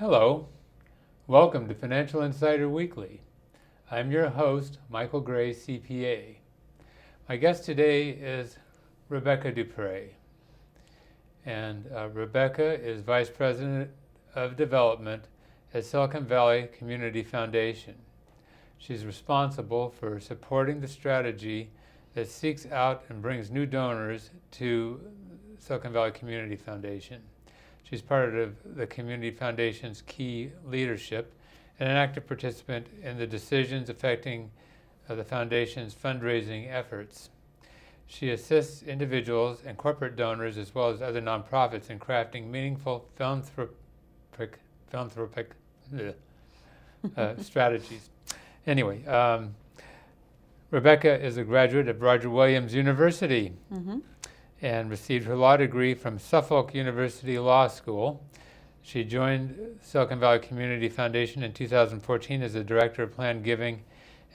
Hello, welcome to Financial Insider Weekly. I'm your host, Michael Gray, CPA. My guest today is Rebecca Dupre. And Rebecca is Vice President of Development at Silicon Valley Community Foundation. She's responsible for supporting the strategy that seeks out and brings new donors to Silicon Valley Community Foundation. She's part of the Community Foundation's key leadership and an active participant in the decisions affecting the Foundation's fundraising efforts. She assists individuals and corporate donors as well as other nonprofits in crafting meaningful philanthropic strategies. Anyway, Rebecca is a graduate of Roger Williams University. And received her law degree from Suffolk University Law School. She joined Silicon Valley Community Foundation in 2014 as the Director of Planned Giving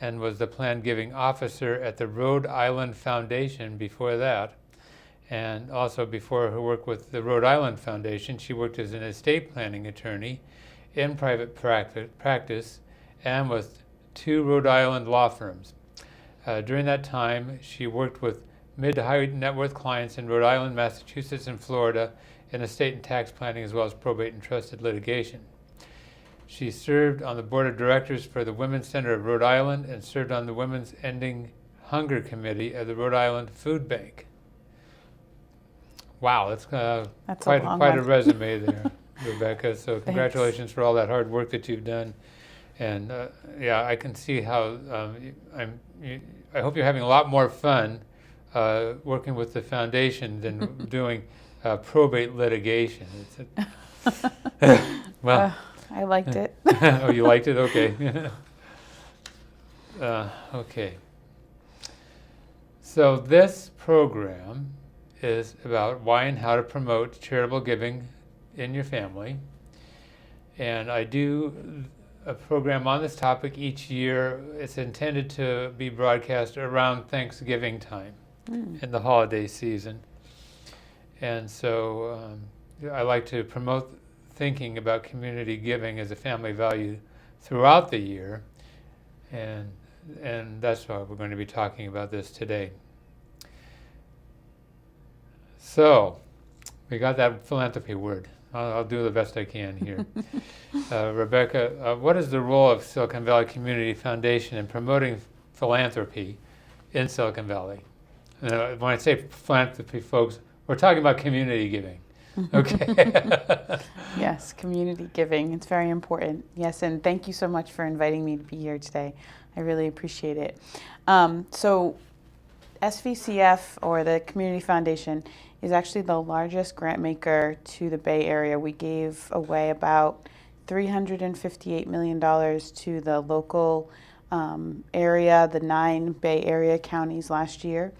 and was the Planned Giving Officer at the Rhode Island Foundation before that. And also before her work with the Rhode Island Foundation, she worked as an estate planning attorney in private practice and with 2 Rhode Island law firms. During that time, she worked with mid to high net worth clients in Rhode Island, Massachusetts, and Florida in estate and tax planning as well as probate and trusted litigation. She served on the board of directors for the Women's Center of Rhode Island and served on the Women's Ending Hunger Committee of the Rhode Island Food Bank. Wow, that's quite a resume there, Rebecca. So congratulations for all that hard work that you've done. And yeah, I can see how I hope you're having a lot more fun working with the foundation than doing probate litigation. Well, I liked it. Oh, you liked it? Okay. Okay. So this program is about why and how to promote charitable giving in your family. And I do a program on this topic each year. It's intended to be broadcast around Thanksgiving time. In the holiday season. And so I like to promote thinking about community giving as a family value throughout the year. And that's why we're going to be talking about this today. So we got that philanthropy word. I'll do the best I can here. Rebecca, what is the role of Silicon Valley Community Foundation in promoting philanthropy in Silicon Valley? When I say philanthropy, folks, we're talking about community giving. Okay. Yes, community giving. It's very important. Yes, and thank you so much for inviting me to be here today. I really appreciate it. So SVCF, or the Community Foundation, is actually the largest grant maker to the Bay Area. We gave away about $358 million to the local area, the 9 Bay Area counties last year.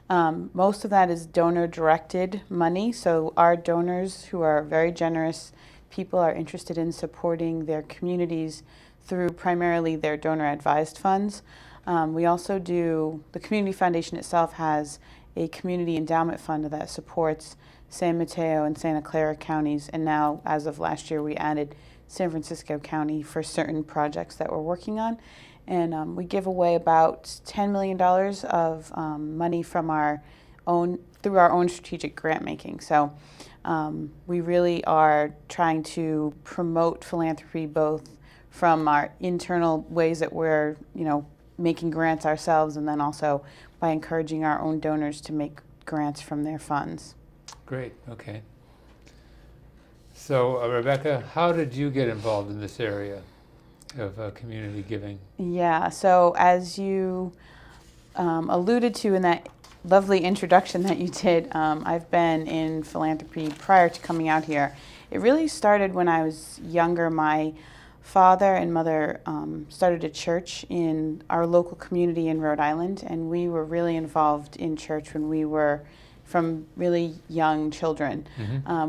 Most of that is donor-directed money, so our donors, who are very generous people, are interested in supporting their communities through primarily their donor-advised funds. We also do, the Community Foundation itself has a community endowment fund that supports San Mateo and Santa Clara counties, and now, as of last year, we added San Francisco County for certain projects that we're working on. And we give away about $10 million of money from through our own strategic grant making. So we really are trying to promote philanthropy both from our internal ways that we're, making grants ourselves, and then also by encouraging our own donors to make grants from their funds. Great. Okay. So Rebecca, how did you get involved in this area of community giving? Yeah, so as you alluded to in that lovely introduction that you did, I've been in philanthropy prior to coming out here. It really started when I was younger. My father and mother started a church in our local community in Rhode Island, and we were really involved in church when we were from really young children.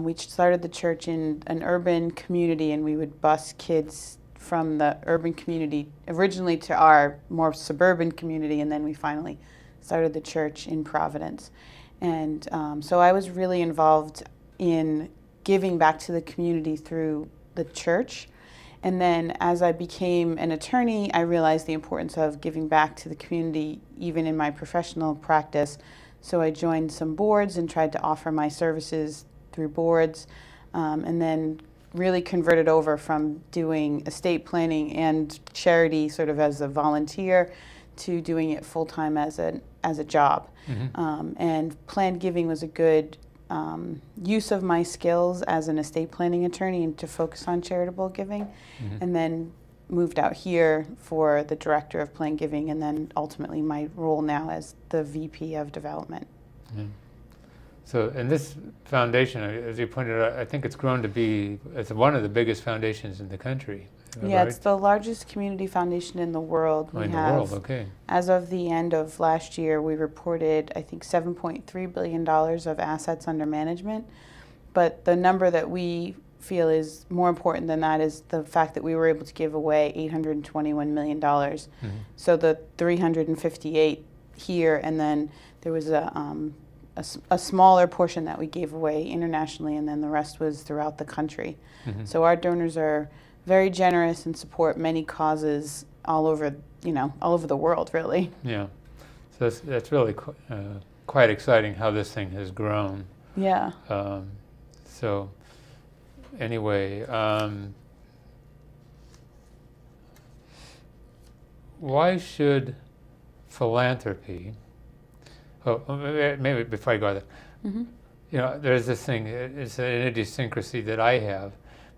We started the church in an urban community, and we would bus kids from the urban community originally to our more suburban community, and then we finally started the church in Providence. And so I was really involved in giving back to the community through the church. And then as I became an attorney, I realized the importance of giving back to the community, even in my professional practice. So I joined some boards and tried to offer my services through boards, and then really converted over from doing estate planning and charity sort of as a volunteer to doing it full-time as a job. And planned giving was a good use of my skills as an estate planning attorney and to focus on charitable giving, and then moved out here for the director of planned giving, and then ultimately my role now as the VP of development. So, and this foundation, as you pointed out, I think it's grown to be, it's one of the biggest foundations in the country. Yeah, right? it's the largest community foundation in the world. Oh, in the world, okay. As of the end of last year, we reported, I think, $7.3 billion of assets under management. But the number that we feel is more important than that is the fact that we were able to give away $821 million. So the 358 here, and then there was a smaller portion that we gave away internationally, and then the rest was throughout the country. So our donors are very generous and support many causes all over, all over the world, really. Yeah. So that's really quite exciting how this thing has grown. Yeah. So anyway, why should philanthropy, maybe before I go there, there's this thing, it's an idiosyncrasy that I have,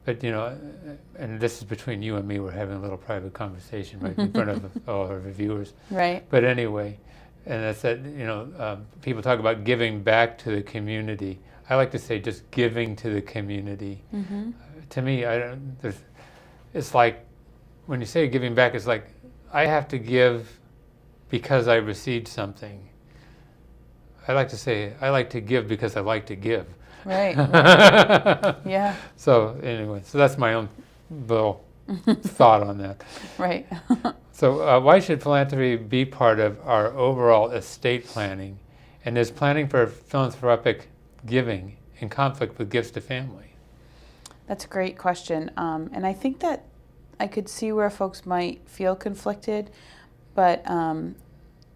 but and this is between you and me, we're having a little private conversation right in front of all our viewers. Right. But anyway, and that's that, people talk about giving back to the community. I like to say just giving to the community. To me, it's like, when you say giving back, it's like, I have to give because I received something. I like to say, I like to give because I like to give. Right. Yeah. So anyway, so that's my own little thought on that. Right. So why should philanthropy be part of our overall estate planning? And is planning for philanthropic giving in conflict with gifts to family? That's a great question. And I think that I could see where folks might feel conflicted, but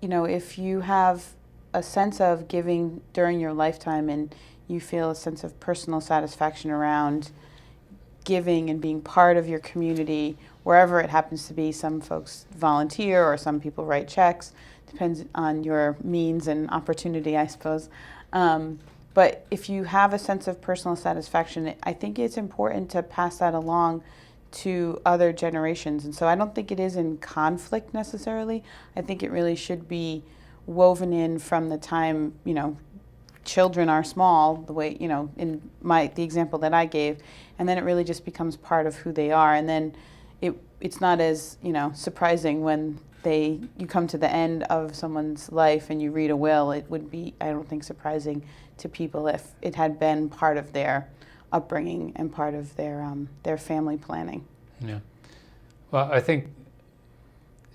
if you have a sense of giving during your lifetime and you feel a sense of personal satisfaction around giving and being part of your community, wherever it happens to be. Some folks volunteer or some people write checks. Depends on your means and opportunity, I suppose. But if you have a sense of personal satisfaction, I think it's important to pass that along to other generations. And so I don't think it is in conflict necessarily. I think it really should be woven in from the time, children are small, the way, in the example that I gave, and then it really just becomes part of who they are. And then it's not as, surprising when you come to the end of someone's life and you read a will. It would be, I don't think, surprising to people if it had been part of their upbringing and part of their family planning. Yeah. Well, I think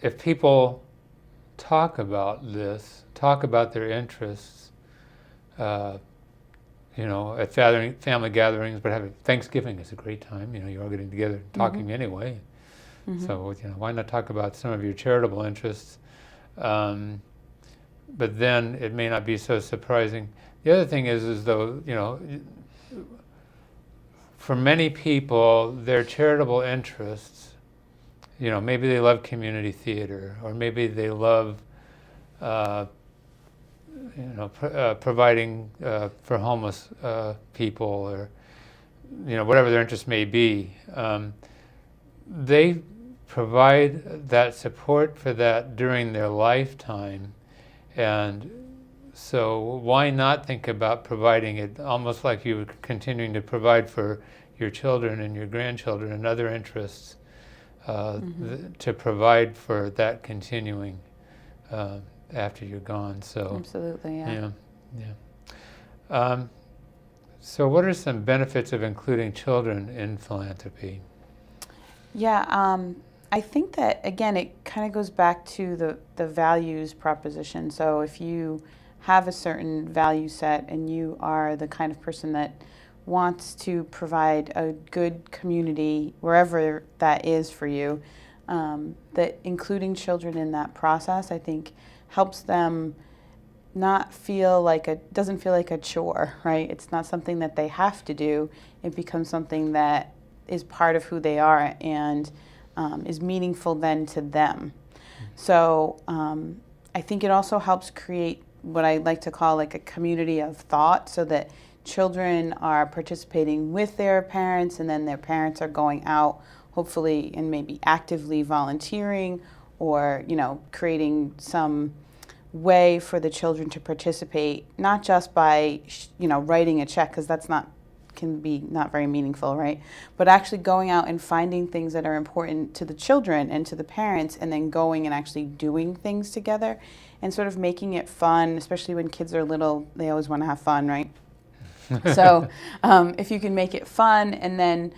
if people talk about this, talk about their interests, at family gatherings, but having Thanksgiving is a great time. You're all getting together and talking anyway. So, why not talk about some of your charitable interests? But then it may not be so surprising. The other thing is though, for many people, their charitable interests, maybe they love community theater, or maybe they love providing for homeless people, or whatever their interest may be. They provide that support for that during their lifetime, and so why not think about providing it almost like you were continuing to provide for your children and your grandchildren and other interests, to provide for that continuing after you're gone. So absolutely, yeah. So what are some benefits of including children in philanthropy? Yeah, I think that, again, it kind of goes back to the values proposition. So if you have a certain value set and you are the kind of person that wants to provide a good community wherever that is for you, that including children in that process, I think, helps them not feel like doesn't feel like a chore, right? It's not something that they have to do. It becomes something that is part of who they are and is meaningful then to them. So I think it also helps create what I like to call like a community of thought, so that children are participating with their parents, and then their parents are going out, hopefully, and maybe actively volunteering, or creating some way for the children to participate, not just by writing a check, because can be not very meaningful, right? But actually going out and finding things that are important to the children and to the parents, and then going and actually doing things together and sort of making it fun, especially when kids are little. They always want to have fun, right? So if you can make it fun, and then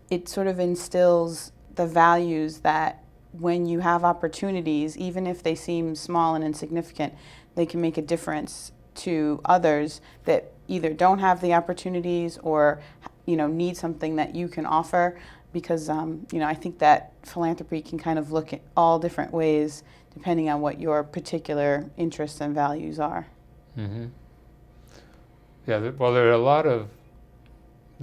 it sort of instills the values that when you have opportunities, even if they seem small and insignificant, they can make a difference to others that either don't have the opportunities or need something that you can offer. Because I think that philanthropy can kind of look at all different ways depending on what your particular interests and values are. Mm-hmm. Yeah, well, there are a lot of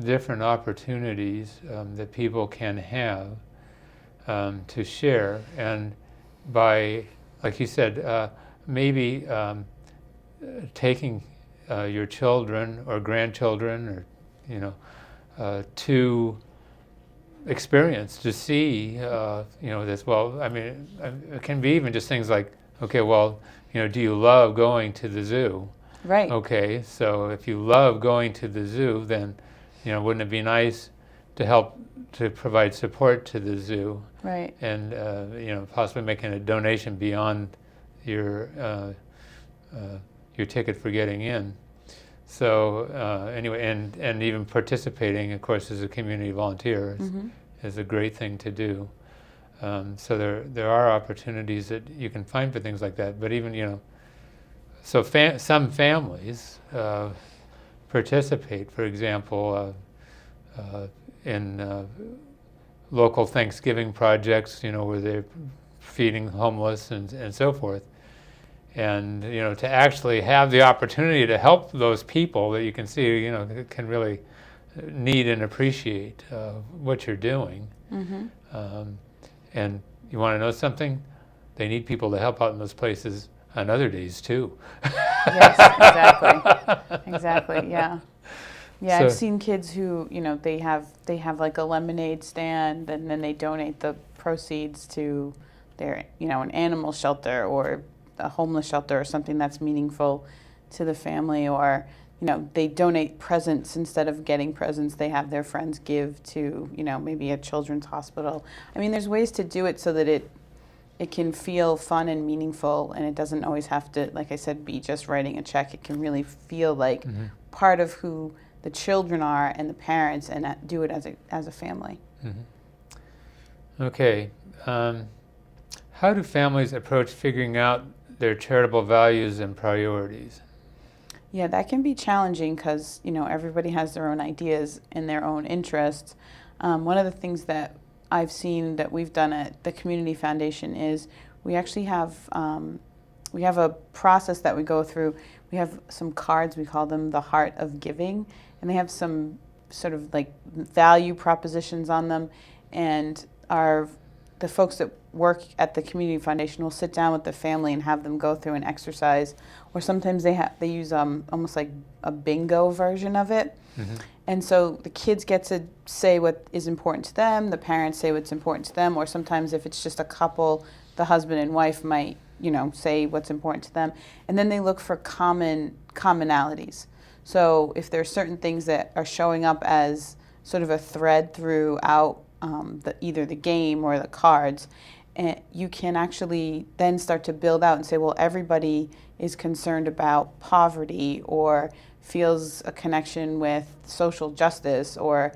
different opportunities that people can have to share, and by, like you said, maybe taking your children or grandchildren, or to experience, to see, this. Well, I mean, it can be even just things like, okay, well, do you love going to the zoo? Right. Okay, so if you love going to the zoo, then, wouldn't it be nice to help to provide support to the zoo? Right. And, possibly making a donation beyond your ticket for getting in. So anyway, and even participating, of course, as a community volunteer is a great thing to do. So there are opportunities that you can find for things like that. But even, so some families participate, for example, in local Thanksgiving projects, where they're feeding homeless and so forth. And, to actually have the opportunity to help those people that you can see, can really need and appreciate what you're doing. Mm-hmm. And you want to know something? They need people to help out in those places on other days too. Yes, exactly. Exactly, yeah. Yeah, So, I've seen kids who, they have like a lemonade stand, and then they donate the proceeds to their, an animal shelter or a homeless shelter or something that's meaningful to the family, or they donate presents. Instead of getting presents, they have their friends give to maybe a children's hospital. I mean, there's ways to do it so that it can feel fun and meaningful, and it doesn't always have to, like I said, be just writing a check. It can really feel like part of who the children are and the parents, and do it as a family. Mm-hmm. Okay. How do families approach figuring out their charitable values and priorities? Yeah, that can be challenging because, everybody has their own ideas and their own interests. One of the things that I've seen that we've done at the Community Foundation is we actually have a process that we go through. We have some cards, we call them the Heart of Giving, and they have some sort of like value propositions on them. And the folks that work at the Community Foundation will sit down with the family and have them go through an exercise, or sometimes they use almost like a bingo version of it. Mm-hmm. And so the kids get to say what is important to them, the parents say what's important to them, or sometimes if it's just a couple, the husband and wife might, say what's important to them. And then they look for commonalities. So if there are certain things that are showing up as sort of a thread throughout either the game or the cards, and you can actually then start to build out and say, well, everybody is concerned about poverty, or feels a connection with social justice, or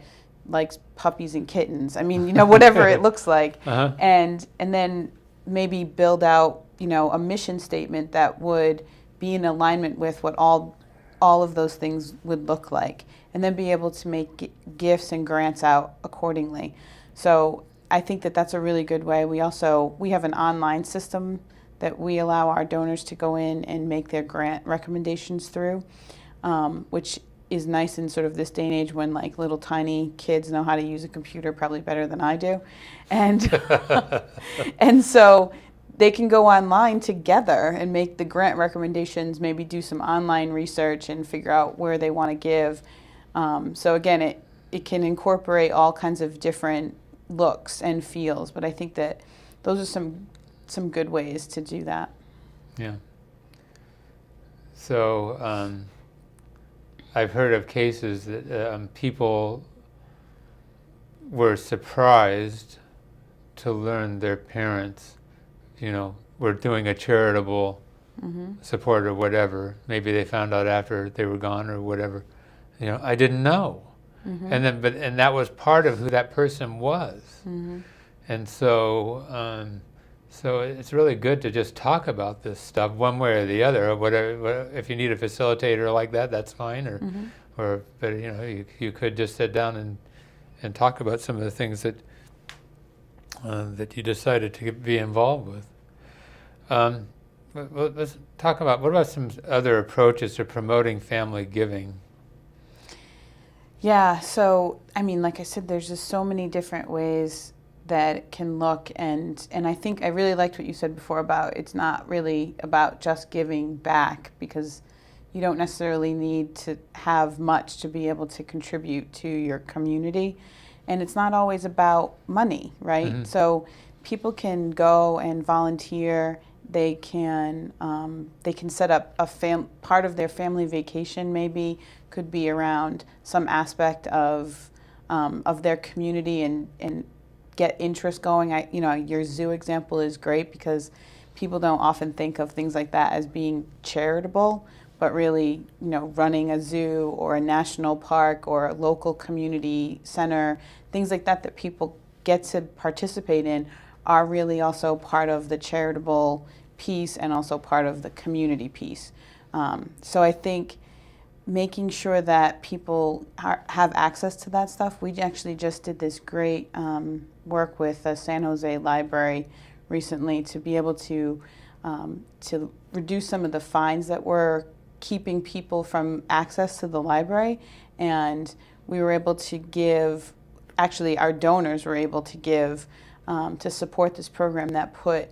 likes puppies and kittens. I mean, whatever it looks like. Uh-huh. And then maybe build out, a mission statement that would be in alignment with what all all of those things would look like, and then be able to make gifts and grants out accordingly. So I think that that's a really good way. We have an online system that we allow our donors to go in and make their grant recommendations through, which is nice in sort of this day and age when like little tiny kids know how to use a computer probably better than I do. And and so they can go online together and make the grant recommendations, maybe do some online research and figure out where they want to give. So again, it can incorporate all kinds of different looks and feels, but I think that those are some good ways to do that. Yeah. So I've heard of cases that people were surprised to learn their parents, were doing a charitable support or whatever. Maybe they found out after they were gone or whatever. I didn't know. And that was part of who that person was. And so so it's really good to just talk about this stuff one way or the other. Or whatever, if you need a facilitator like that, that's fine. But you could just sit down and talk about some of the things that you decided to be involved with. Let's talk about, what about some other approaches to promoting family giving? Yeah, so I mean, like I said, there's just so many different ways that it can look, and I think I really liked what you said before about it's not really about just giving back, because you don't necessarily need to have much to be able to contribute to your community, and it's not always about money, right? So people can go and volunteer. They can set up part of their family vacation, maybe could be around some aspect of their community and get interest going. Your zoo example is great because people don't often think of things like that as being charitable, but really, running a zoo or a national park or a local community center, things like that people get to participate in are really also part of the charitable piece and also part of the community piece. So I think making sure that people have access to that stuff. We actually just did this great work with the San Jose Library recently to be able to reduce some of the fines that were keeping people from access to the library. And we were able to give, actually our donors were able to give to support this program that put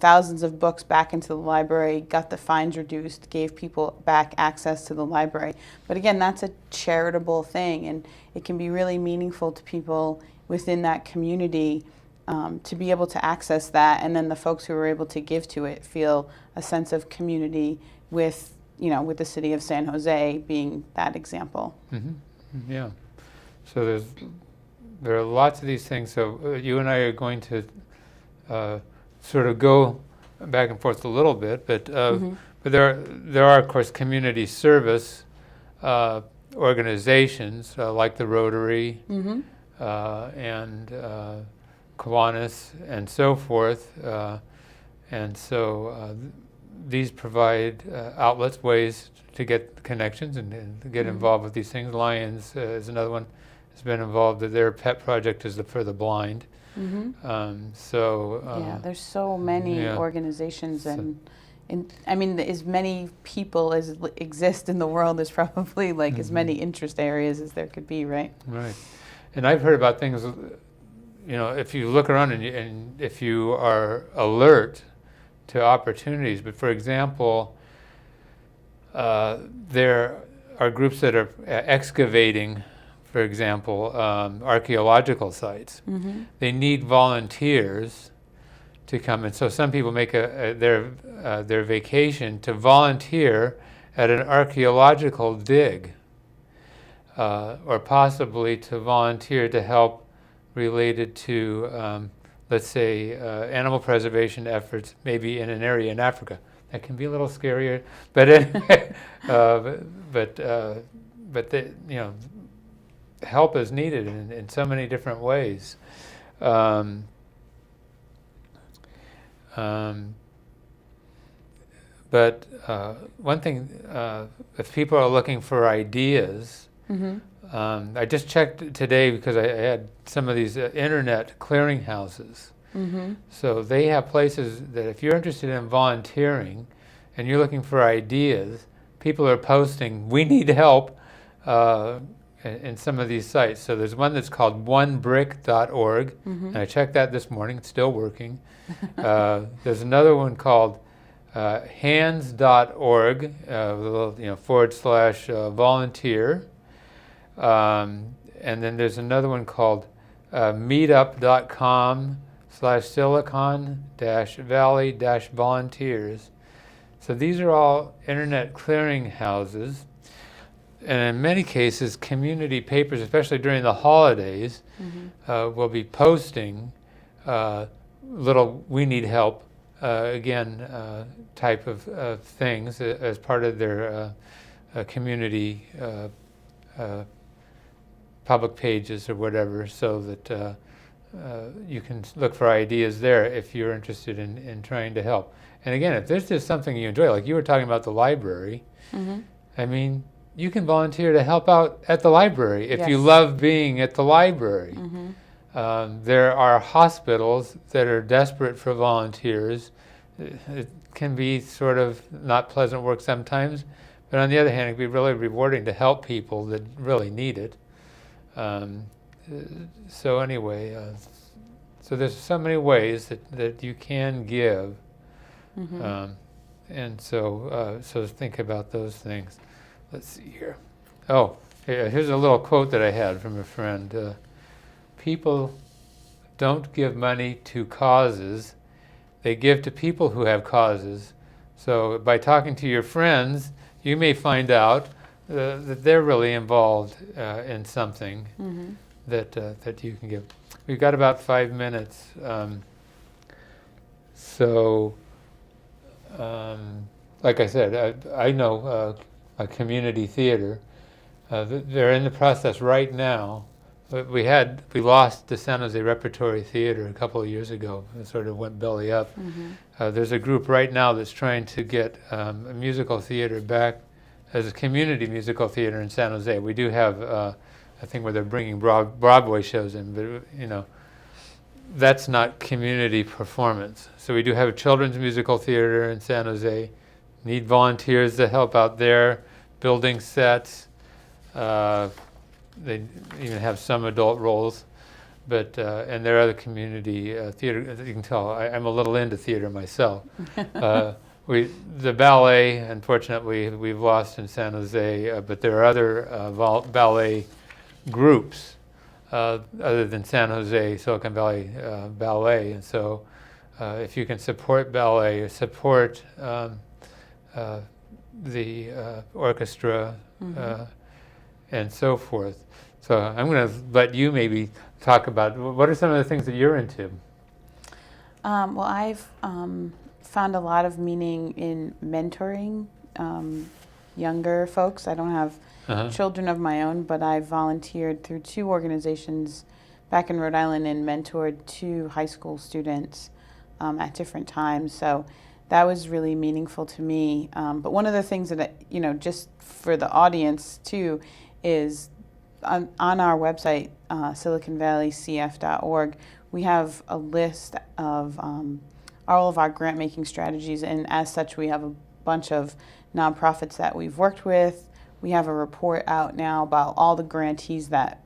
thousands of books back into the library, got the fines reduced, gave people back access to the library. But again, that's a charitable thing, and it can be really meaningful to people within that community to be able to access that, and then the folks who are able to give to it feel a sense of community with the city of San Jose being that example. Yeah. So there are lots of these things. So you and I are going to sort of go back and forth a little bit, but there are of course community service organizations like the Rotary and Kiwanis and so forth, and so these provide outlets, ways to get connections and to get involved with these things. Lions is another one has been involved. Their pet project is for the blind. Yeah, there's so many organizations, and I mean, as many people as exist in the world, there's probably like as many interest areas as there could be, right? Right. And I've heard about things, if you look around and if you are alert to opportunities, but for example, there are groups that are excavating, for example, archaeological sites. They need volunteers to come, and so some people make their vacation to volunteer at an archaeological dig, or possibly to volunteer to help related to, let's say, animal preservation efforts, maybe in an area in Africa. That can be a little scarier, but anyway, but help is needed in so many different ways. But But one thing, if people are looking for ideas, I just checked today because I had some of these internet clearinghouses. So they have places that if you're interested in volunteering and you're looking for ideas, people are posting, we need help in some of these sites. So there's one that's called onebrick.org, and I checked that this morning, it's still working. There's another one called hands.org, /volunteer. And then there's another one called meetup.com/silicon-valley-volunteers. So these are all internet clearinghouses. And in many cases, community papers, especially during the holidays, will be posting little "we need help" type of things as part of their community public pages or whatever, so that you can look for ideas there if you're interested in trying to help. And again, if this is something you enjoy, like you were talking about the library, I mean, you can volunteer to help out at the library if you love being at the library. There are hospitals that are desperate for volunteers. It can be sort of not pleasant work sometimes, but on the other hand, it can be really rewarding to help people that really need it. So anyway, so there's so many ways that you can give. And so think about those things. Let's see here. Oh, here's a little quote that I had from a friend. People don't give money to causes, they give to people who have causes. So by talking to your friends, you may find out that they're really involved in something that you can give. We've got about 5 minutes. Like I said, I know a community theater. They're in the process right now. We lost the San Jose Repertory Theater a couple of years ago. It sort of went belly up. There's a group right now that's trying to get a musical theater back as a community musical theater in San Jose. We do have a thing where they're bringing Broadway shows in, but that's not community performance. So we do have a children's musical theater in San Jose. Need volunteers to help out there, building sets. They even have some adult roles, but and there are other community theater. As you can tell, I'm a little into theater myself. The ballet, unfortunately, we've lost in San Jose, but there are other ballet groups other than San Jose, Silicon Valley Ballet, and so if you can support ballet, support the orchestra, and so forth. So I'm going to let you maybe talk about what are some of the things that you're into. Well, I've found a lot of meaning in mentoring younger folks. I don't have children of my own, but I've volunteered through 2 organizations back in Rhode Island and mentored 2 high school students at different times. So that was really meaningful to me. But one of the things that, just for the audience too, is on our website, siliconvalleycf.org, we have a list of all of our grant-making strategies, and as such, we have a bunch of nonprofits that we've worked with. We have a report out now about all the grantees that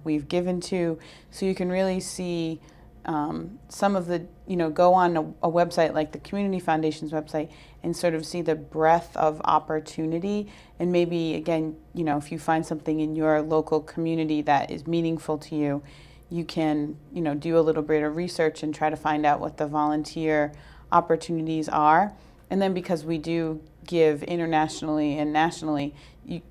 we've given to, so you can really see some of the, go on a website like the Community Foundation's website and sort of see the breadth of opportunity. And maybe, again, if you find something in your local community that is meaningful to you, you can, do a little bit of research and try to find out what the volunteer opportunities are. And then because we do give internationally and nationally,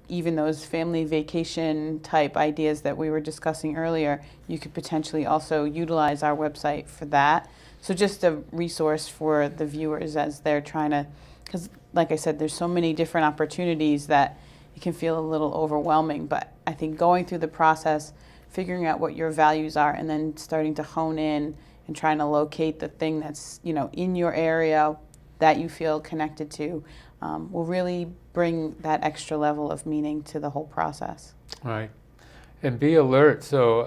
even those family vacation type ideas that we were discussing earlier, you could potentially also utilize our website for that. So just a resource for the viewers as they're trying to, because like I said, there's so many different opportunities that it can feel a little overwhelming. But I think going through the process, figuring out what your values are, and then starting to hone in and trying to locate the thing that's, in your area that you feel connected to will really bring that extra level of meaning to the whole process. Right. And be alert. So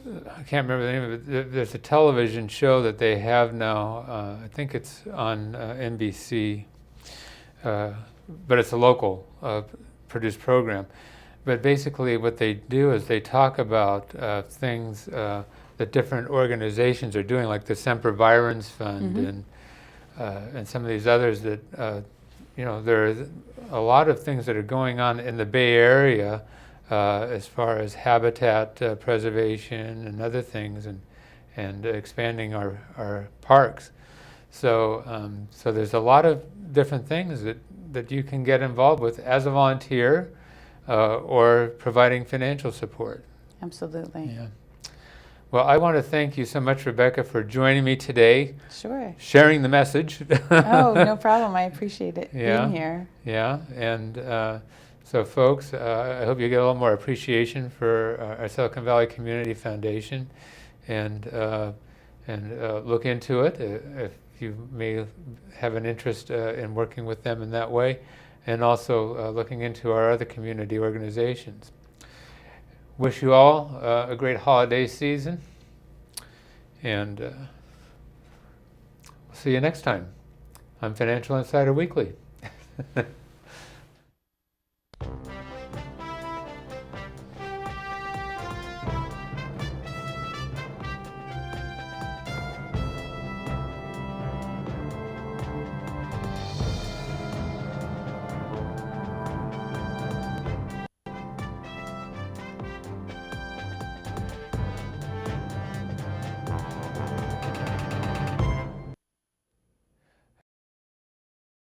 I can't remember the name of it. There's a television show that they have now. I think it's on NBC, but it's a local produced program. But basically what they do is they talk about things that different organizations are doing, like the Semper Virens Fund and some of these others that, there are a lot of things that are going on in the Bay Area as far as habitat preservation and other things, and expanding our parks. So so there's a lot of different things that you can get involved with as a volunteer or providing financial support. Absolutely. Yeah. Well, I want to thank you so much, Rebecca, for joining me today. Sure. Sharing the message. Oh, no problem. I appreciate it being here. Yeah, and so folks, I hope you get a little more appreciation for our Silicon Valley Community Foundation, and look into it if you may have an interest in working with them in that way, and also looking into our other community organizations. Wish you all a great holiday season, and see you next time on Financial Insider Weekly.